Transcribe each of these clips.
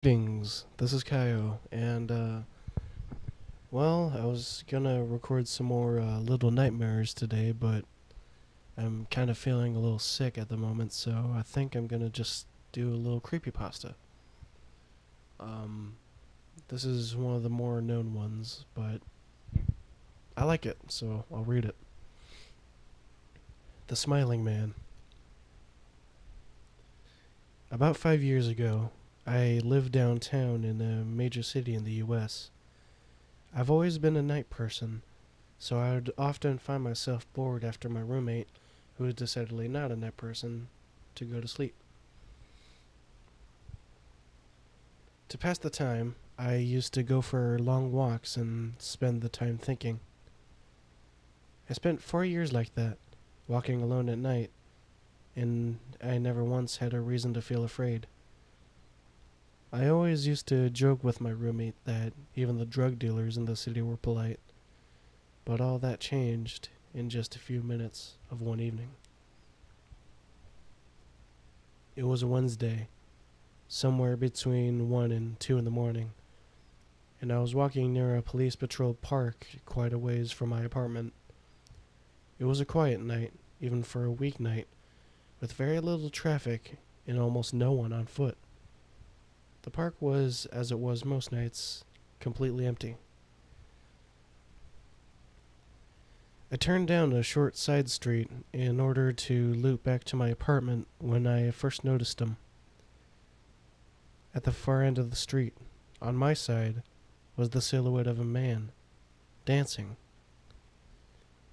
Greetings, this is Kaio, and I was gonna record some more Little Nightmares today, but I'm kind of feeling a little sick at the moment, so I think I'm gonna just do a little creepypasta. Um, this is one of the more known ones, but I like it, so I'll read it. The Smiling Man. About 5 years ago, I lived downtown in a major city in the US. I've always been a night person, so I would often find myself bored after my roommate, who was decidedly not a night person, to go to sleep. To pass the time, I used to go for long walks and spend the time thinking. I spent 4 years like that, walking alone at night, and I never once had a reason to feel afraid. I always used to joke with my roommate that even the drug dealers in the city were polite, but all that changed in just a few minutes of one evening. It was a Wednesday, somewhere between 1 and 2 in the morning, and I was walking near a police patrolled park quite a ways from my apartment. It was a quiet night, even for a weeknight, with very little traffic and almost no one on foot. The park was, as it was most nights, completely empty. I turned down a short side street in order to loop back to my apartment when I first noticed him. At the far end of the street, on my side, was the silhouette of a man, dancing.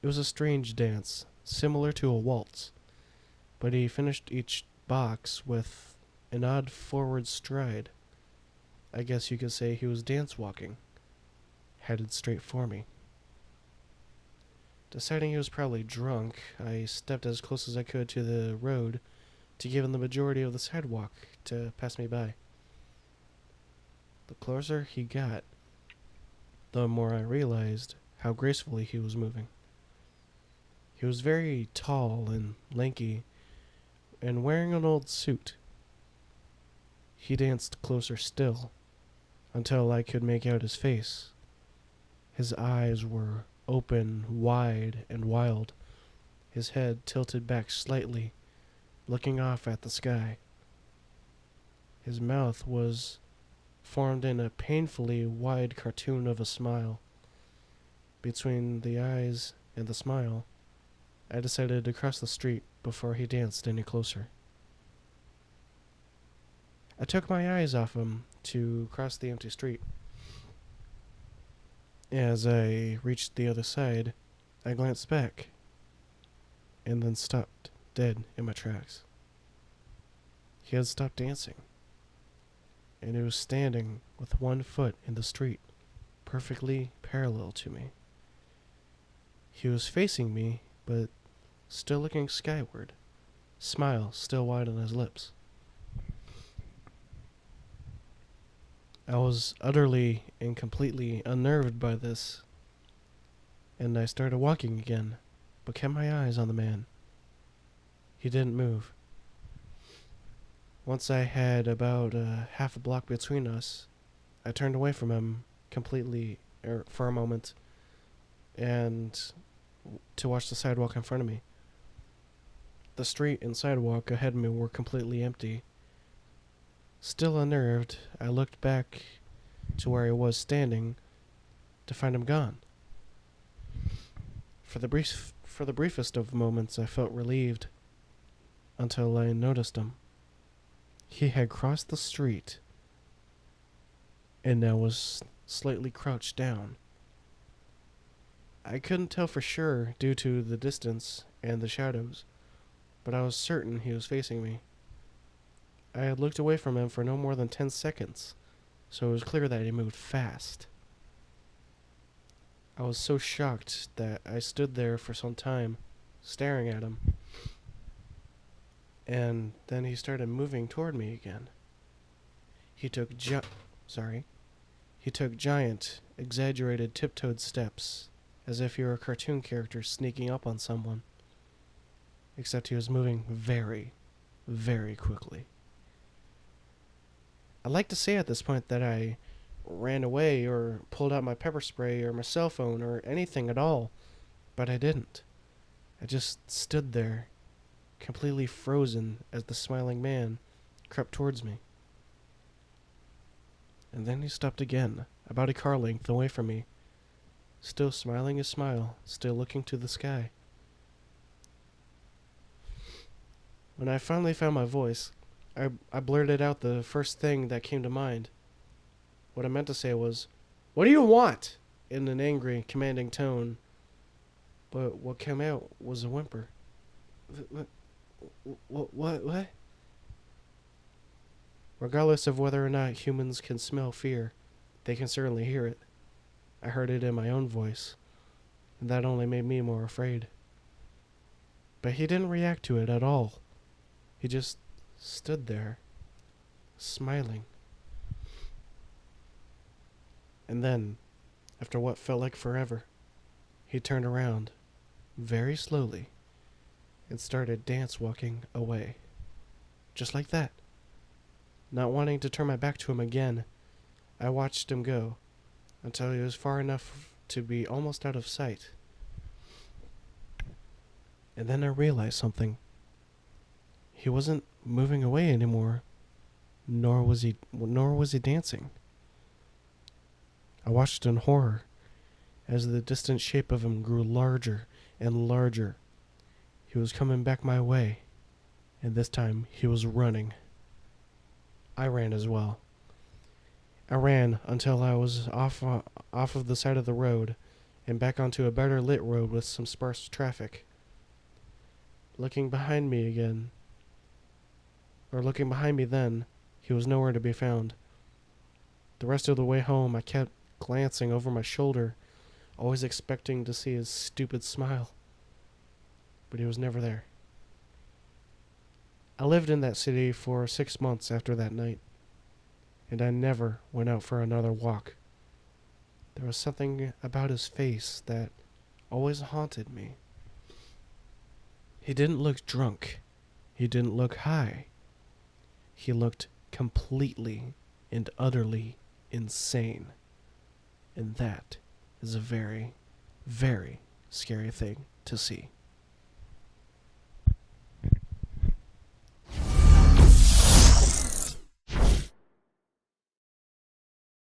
It was a strange dance, similar to a waltz, but he finished each box with an odd forward stride. I guess you could say he was dance walking, headed straight for me. Deciding he was probably drunk, I stepped as close as I could to the road to give him the majority of the sidewalk to pass me by. The closer he got, the more I realized how gracefully he was moving. He was very tall and lanky, and wearing an old suit. He danced closer still, until I could make out his face. His eyes were open, wide, and wild, his head tilted back slightly, looking off at the sky. His mouth was formed in a painfully wide cartoon of a smile. Between the eyes and the smile, I decided to cross the street before he danced any closer. I took my eyes off him to cross the empty street. As I reached the other side, I glanced back and then stopped dead in my tracks. He had stopped dancing, and he was standing with one foot in the street, perfectly parallel to me. He was facing me, but still looking skyward, smile still wide on his lips. I was utterly and completely unnerved by this, and I started walking again, but kept my eyes on the man. He didn't move. Once I had about half a block between us, I turned away from him completely for a moment and to watch the sidewalk in front of me. The street and sidewalk ahead of me were completely empty. Still unnerved, I looked back to where he was standing to find him gone. For the briefest of moments, I felt relieved until I noticed him. He had crossed the street and now was slightly crouched down. I couldn't tell for sure due to the distance and the shadows, but I was certain he was facing me. I had looked away from him for no more than 10 seconds, so it was clear that he moved fast. I was so shocked that I stood there for some time, staring at him, and then he started moving toward me again. He took giant, exaggerated tiptoed steps, as if he were a cartoon character sneaking up on someone. Except he was moving very, very quickly. I'd like to say at this point that I ran away or pulled out my pepper spray or my cell phone or anything at all, but I didn't. I just stood there, completely frozen as the smiling man crept towards me. And then he stopped again, about a car length away from me, still smiling his smile, still looking to the sky. When I finally found my voice, I blurted out the first thing that came to mind. What I meant to say was, "What do you want?" in an angry, commanding tone. But what came out was a whimper. What? Regardless of whether or not humans can smell fear, they can certainly hear it. I heard it in my own voice, and that only made me more afraid. But he didn't react to it at all. He just stood there, smiling. And then, after what felt like forever, he turned around, very slowly, and started dance walking away. Just like that. Not wanting to turn my back to him again, I watched him go until he was far enough to be almost out of sight. And then I realized something. He wasn't moving away anymore, nor was he dancing. I watched in horror as the distant shape of him grew larger and larger. He was coming back my way, and this time he was running. I ran as well. I ran until I was off of the side of the road and back onto a better lit road with some sparse traffic. Looking behind me then, he was nowhere to be found. The rest of the way home, I kept glancing over my shoulder, always expecting to see his stupid smile. But he was never there. I lived in that city for 6 months after that night, and I never went out for another walk. There was something about his face that always haunted me. He didn't look drunk. He didn't look high. He looked completely and utterly insane. And that is a very, very scary thing to see.